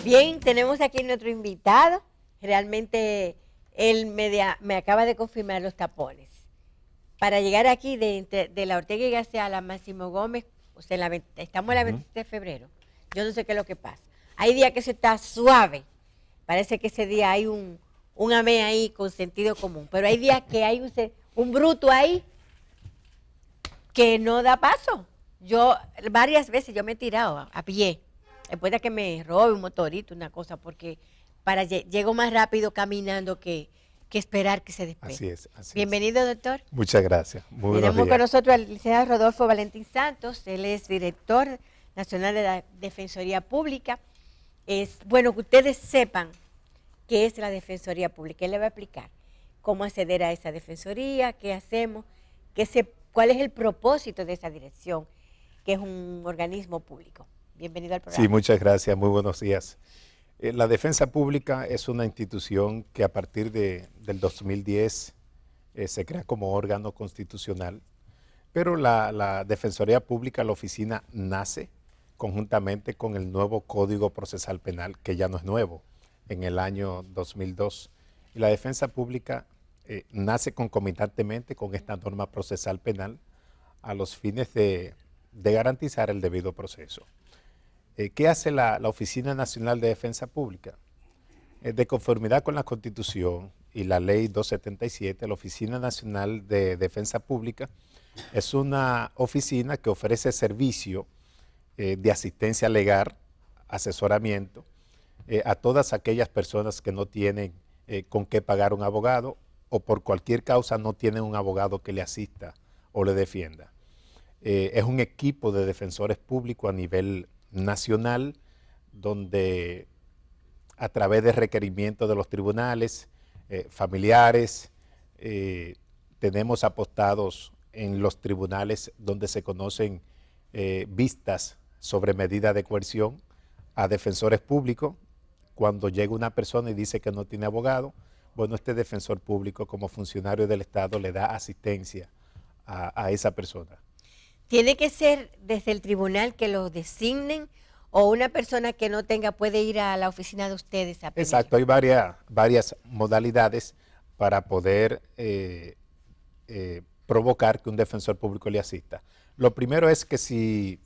Bien, tenemos aquí nuestro invitado. Realmente él me acaba de confirmar los tapones. Para llegar aquí de la Ortega y Gasset a la Máximo Gómez, o sea, estamos en la 27 de febrero. Yo no sé qué es lo que pasa. Hay días que se está suave. Parece que ese día hay un amé ahí con sentido común. Pero hay días que hay un bruto ahí que no da paso. Yo varias veces yo me he tirado a pie, después de que me robe un motorito, una cosa, porque llego más rápido caminando que esperar que se despeje. Así es, así es. Bienvenido, doctor. Muchas gracias. Muy buenos Tenemos con días. nosotros al licenciado Rodolfo Valentín Santos, él es director nacional de la Defensoría Pública. Es bueno que ustedes sepan qué es la Defensoría Pública. Él le va a explicar cómo acceder a esa defensoría, qué hacemos, cuál es el propósito de esa dirección, que es un organismo público. Bienvenido al Sí, programa. muchas gracias. Muy buenos días. La Defensa Pública es una institución que a partir del 2010 se crea como órgano constitucional, pero la Defensoría Pública, la oficina, nace conjuntamente con el nuevo Código Procesal Penal, que ya no es nuevo, en el año 2002. Y la Defensa Pública nace concomitantemente con esta norma procesal penal a los fines de garantizar el debido proceso. ¿Qué hace la Oficina Nacional de Defensa Pública? De conformidad con la Constitución y la Ley 277, la Oficina Nacional de Defensa Pública es una oficina que ofrece servicio de asistencia legal, asesoramiento, a todas aquellas personas que no tienen con qué pagar un abogado o por cualquier causa no tienen un abogado que le asista o le defienda. Es un equipo de defensores públicos a nivel nacional donde a través de requerimientos de los tribunales, familiares, tenemos apostados en los tribunales donde se conocen vistas sobre medida de coerción a defensores públicos. Cuando llega una persona y dice que no tiene abogado, bueno, este defensor público como funcionario del Estado le da asistencia a esa persona. ¿Tiene que ser desde el tribunal que lo designen o una persona que no tenga puede ir a la oficina de ustedes a pedir? Exacto, hay varias modalidades para poder provocar que un defensor público le asista. Lo primero es que si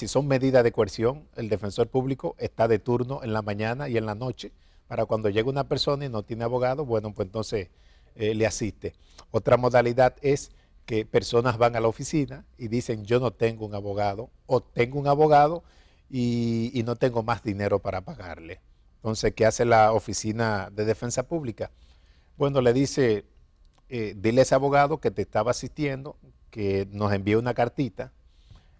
son medidas de coerción, el defensor público está de turno en la mañana y en la noche para cuando llega una persona y no tiene abogado, bueno, pues entonces le asiste. Otra modalidad es que personas van a la oficina y dicen yo no tengo un abogado o tengo un abogado y no tengo más dinero para pagarle. Entonces, ¿qué hace la Oficina de Defensa Pública? Bueno, le dice, dile a ese abogado que te estaba asistiendo, que nos envíe una cartita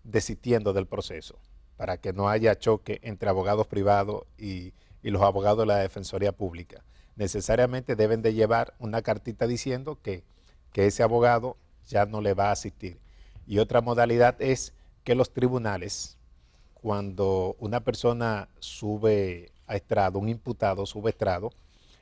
desistiendo del proceso, para que no haya choque entre abogados privados y los abogados de la Defensoría Pública. Necesariamente deben de llevar una cartita diciendo que ese abogado ya no le va a asistir. Y otra modalidad es que los tribunales, cuando una persona sube a estrado, un imputado sube a estrado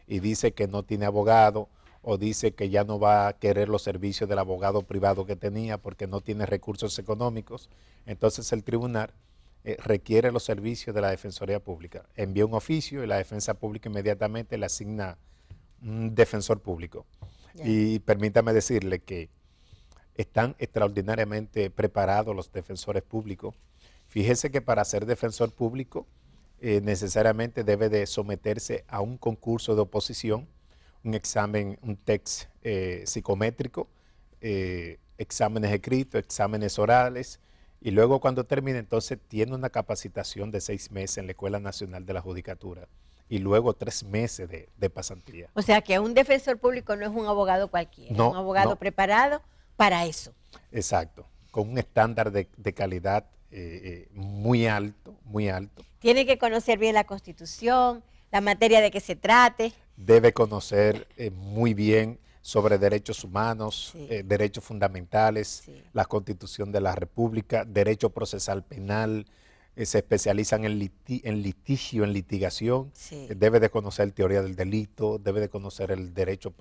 y dice que no tiene abogado o dice que ya no va a querer los servicios del abogado privado que tenía porque no tiene recursos económicos, entonces el tribunal requiere los servicios de la Defensoría Pública. Envía un oficio y la Defensa Pública inmediatamente le asigna un defensor público. Yeah. Y permítame decirle que están extraordinariamente preparados los defensores públicos. Fíjese que para ser defensor público necesariamente debe de someterse a un concurso de oposición, un examen, un test psicométrico, exámenes escritos, exámenes orales, y luego cuando termine entonces tiene una capacitación de 6 meses en la Escuela Nacional de la Judicatura y luego 3 meses de pasantía. O sea que un defensor público no es un abogado cualquiera, no, es un abogado preparado para eso. Exacto, con un estándar de calidad muy alto, muy alto. Tiene que conocer bien la Constitución, la materia de que se trate. Debe conocer muy bien sobre derechos humanos, sí. Derechos fundamentales, sí. La Constitución de la República, derecho procesal penal, se especializan en litigio, en litigación, Sí, debe de conocer teoría del delito, debe de conocer el derecho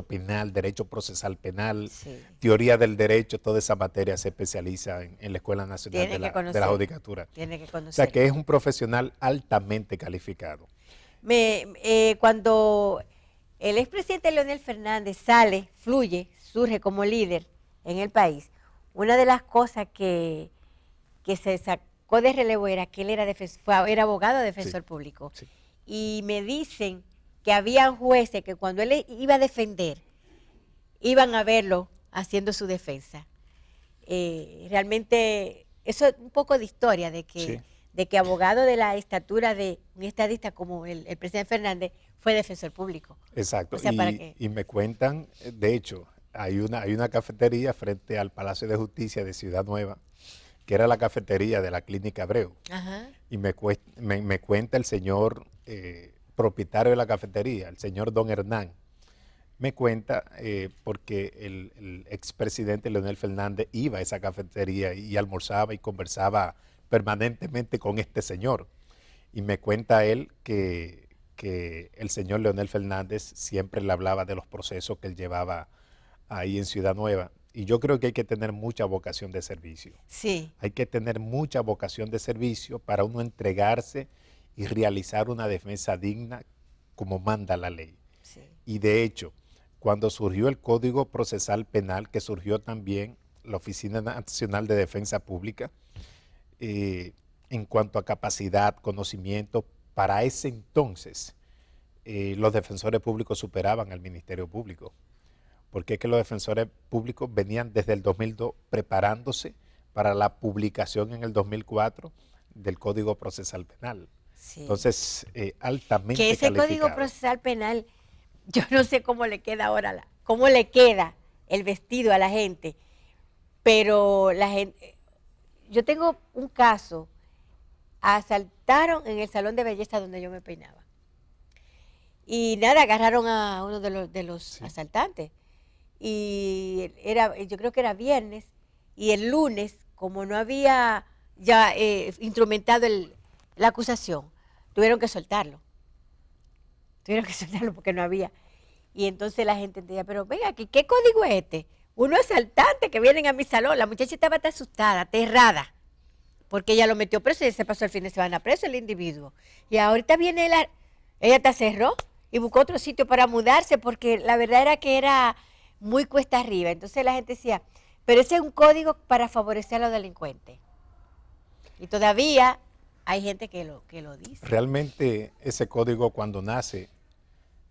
penal, derecho procesal penal, sí. teoría del derecho, toda esa materia se especializa en la Escuela Nacional Tiene que de la conocer, Judicatura. tiene que O sea conocer. que es un profesional altamente calificado. Cuando el expresidente Leonel Fernández sale, fluye, surge como líder en el país, una de las cosas que se sacó de relevo era que él era abogado Sí, defensor público. sí. Y me dicen que había jueces que cuando él iba a defender, iban a verlo haciendo su defensa. Realmente, eso es un poco de historia Sí. de que abogado de la estatura de un estadista como el presidente Fernández fue defensor público. O Exacto, sea, para que... y me cuentan, de hecho, hay una cafetería frente al Palacio de Justicia de Ciudad Nueva, que era la cafetería de la Clínica Abreu, Ajá, y me cuenta el señor propietario de la cafetería, el señor Don Hernán, me cuenta porque el expresidente Leonel Fernández iba a esa cafetería y almorzaba y conversaba permanentemente con este señor. Y me cuenta él que el señor Leonel Fernández siempre le hablaba de los procesos que él llevaba ahí en Ciudad Nueva. Y yo creo que hay que tener mucha vocación de servicio. sí, Hay que tener mucha vocación de servicio para uno entregarse y realizar una defensa digna como manda la ley. sí, Y de hecho, cuando surgió el Código Procesal Penal, que surgió también la Oficina Nacional de Defensa Pública, en cuanto a capacidad, conocimiento, para ese entonces los defensores públicos superaban al Ministerio Público, porque es que los defensores públicos venían desde el 2002 preparándose para la publicación en el 2004 del Código Procesal Penal. sí. Entonces, Que altamente ese Código calificado. Procesal Penal, yo no sé cómo le queda ahora, cómo le queda el vestido a la gente, pero la gente, yo tengo un caso, asaltaron en el salón de belleza donde yo me peinaba. Y nada, agarraron a uno de los Sí. asaltantes. Y yo creo que era viernes, y el lunes, como no había ya instrumentado la acusación, tuvieron que soltarlo. Tuvieron que soltarlo porque no había. Y entonces la gente decía, pero venga aquí, ¿qué código es este? Unos asaltantes que vienen a mi salón. La muchacha estaba asustada, aterrada, porque ella lo metió preso y se pasó el fin de semana preso el individuo. Y ahorita viene ella te cerró y buscó otro sitio para mudarse, porque la verdad era que era muy cuesta arriba. Entonces la gente decía, pero ese es un código para favorecer a los delincuentes. Y todavía hay gente que lo dice. Realmente ese código cuando nace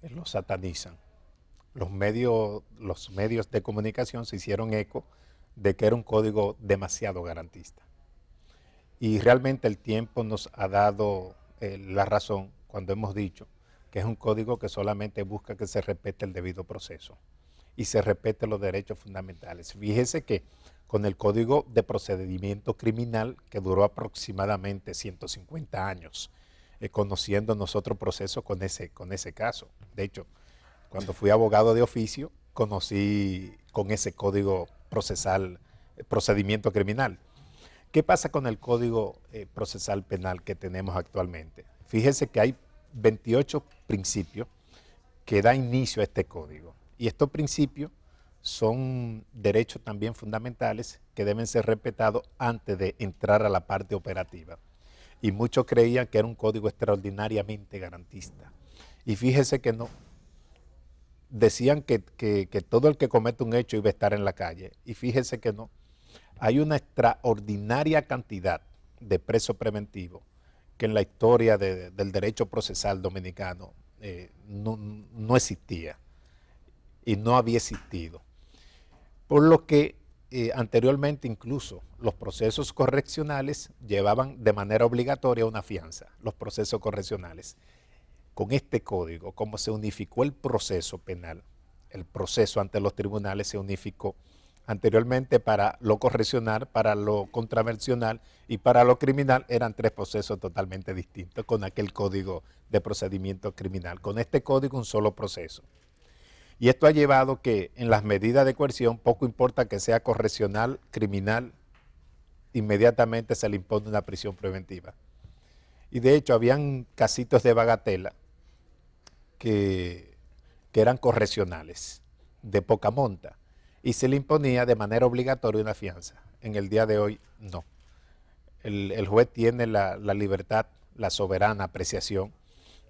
lo satanizan. Los medios de comunicación se hicieron eco de que era un código demasiado garantista. Y realmente el tiempo nos ha dado la razón cuando hemos dicho que es un código que solamente busca que se respete el debido proceso y se respeten los derechos fundamentales. Fíjese que con el Código de Procedimiento Criminal, que duró aproximadamente 150 años, conociendo nosotros procesos con ese caso. De hecho, cuando fui abogado de oficio, conocí con ese Código Procesal, Procedimiento Criminal. ¿Qué pasa con el Código Procesal Penal que tenemos actualmente? Fíjese que hay 28 principios que da inicio a este código. Y estos principios son derechos también fundamentales que deben ser respetados antes de entrar a la parte operativa. Y muchos creían que era un código extraordinariamente garantista. Y fíjese que no. Decían que todo el que comete un hecho iba a estar en la calle. Y fíjese que no. Hay una extraordinaria cantidad de presos preventivos que en la historia del derecho procesal dominicano no existía y no había existido. Por lo que anteriormente incluso los procesos correccionales llevaban de manera obligatoria una fianza, los procesos correccionales. Con este código, como se unificó el proceso penal, el proceso ante los tribunales se unificó anteriormente para lo correccional, para lo contravencional y para lo criminal eran tres procesos totalmente distintos con aquel código de procedimiento criminal. Con este código un solo proceso. Y esto ha llevado que en las medidas de coerción, poco importa que sea correccional, criminal inmediatamente se le impone una prisión preventiva. Y de hecho habían casitos de bagatela que eran correccionales, de poca monta, y se le imponía de manera obligatoria una fianza. En el día de hoy, no. El juez tiene la libertad, la soberana apreciación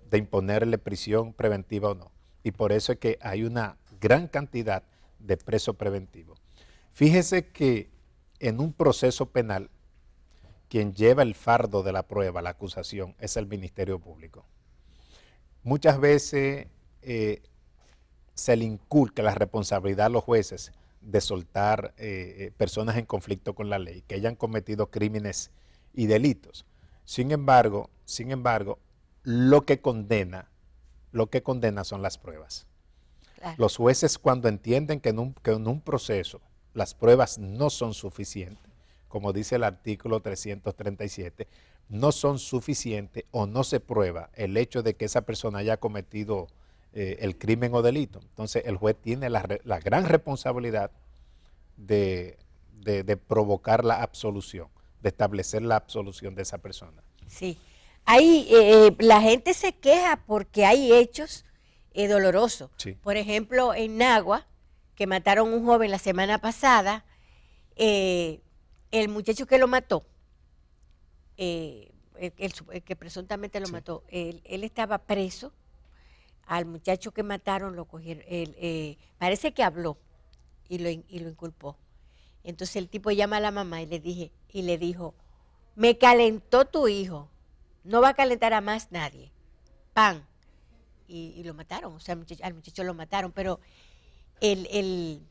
de imponerle prisión preventiva o no. Y por eso es que hay una gran cantidad de presos preventivos. Fíjese que en un proceso penal, quien lleva el fardo de la prueba, la acusación, es el Ministerio Público. Muchas veces se le inculca la responsabilidad a los jueces de soltar personas en conflicto con la ley, que hayan cometido crímenes y delitos. Sin embargo, lo que condena son las pruebas. Claro. Los jueces, cuando entienden que en un proceso las pruebas no son suficientes, como dice el artículo 337, no son suficientes o no se prueba el hecho de que esa persona haya cometido el crimen o delito. Entonces el juez tiene la gran responsabilidad de provocar la absolución, de establecer la absolución de esa persona. Sí. Hay, la gente se queja porque hay hechos dolorosos. Sí. Por ejemplo, en Nagua, que mataron a un joven la semana pasada, el muchacho que lo mató, el que presuntamente lo Sí. mató, él estaba preso. Al muchacho que mataron lo cogieron, parece que habló y lo inculpó. Entonces el tipo llama a la mamá y le dijo, me calentó tu hijo, no va a calentar a más nadie. ¡Pam! Y lo mataron, o sea, al muchacho lo mataron, pero el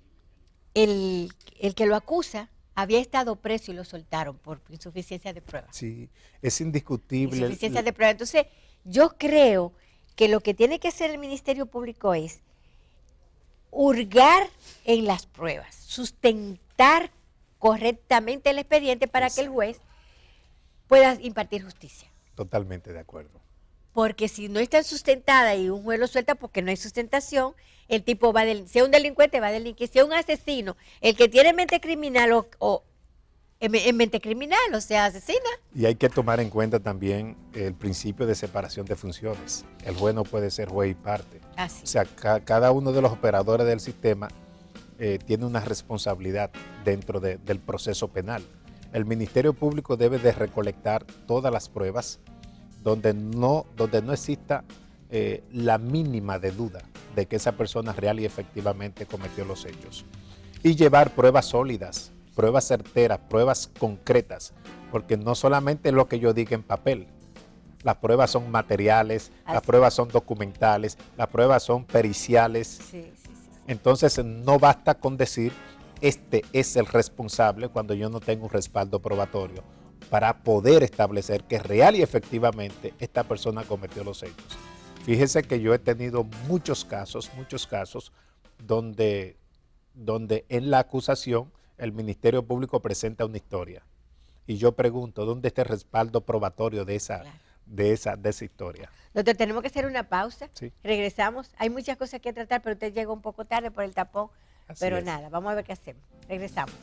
que lo acusa había estado preso y lo soltaron por insuficiencia de pruebas. Sí, es indiscutible. Insuficiencia de pruebas. Entonces, yo creo que lo que tiene que hacer el Ministerio Público es hurgar en las pruebas, sustentar correctamente el expediente para que el juez pueda impartir justicia. Totalmente de acuerdo. Porque si no está sustentada y un juez lo suelta porque no hay sustentación, el tipo va a si es un delincuente va a delinquir, si es un asesino, el que tiene mente criminal o en mente criminal, o sea, asesina. Y hay que tomar en cuenta también el principio de separación de funciones. El juez no puede ser juez y parte. Así. O sea, cada uno de los operadores del sistema tiene una responsabilidad dentro del proceso penal. El Ministerio Público debe de recolectar todas las pruebas donde no exista la mínima de duda de que esa persona real y efectivamente cometió los hechos. Y llevar pruebas sólidas, pruebas certeras, pruebas concretas, porque no solamente es lo que yo diga en papel, las pruebas son materiales, las pruebas son documentales, las pruebas son periciales. Sí. Entonces no basta con decir, este es el responsable cuando yo no tengo un respaldo probatorio para poder establecer que real y efectivamente esta persona cometió los hechos. Fíjese que yo he tenido muchos casos donde en la acusación el Ministerio Público presenta una historia y yo pregunto, ¿dónde está el respaldo probatorio de esa historia? Doctor, tenemos que hacer una pausa. Sí. Regresamos. Hay muchas cosas que tratar, pero usted llegó un poco tarde por el tapón. Así Pero es. nada, vamos a ver qué hacemos. Regresamos.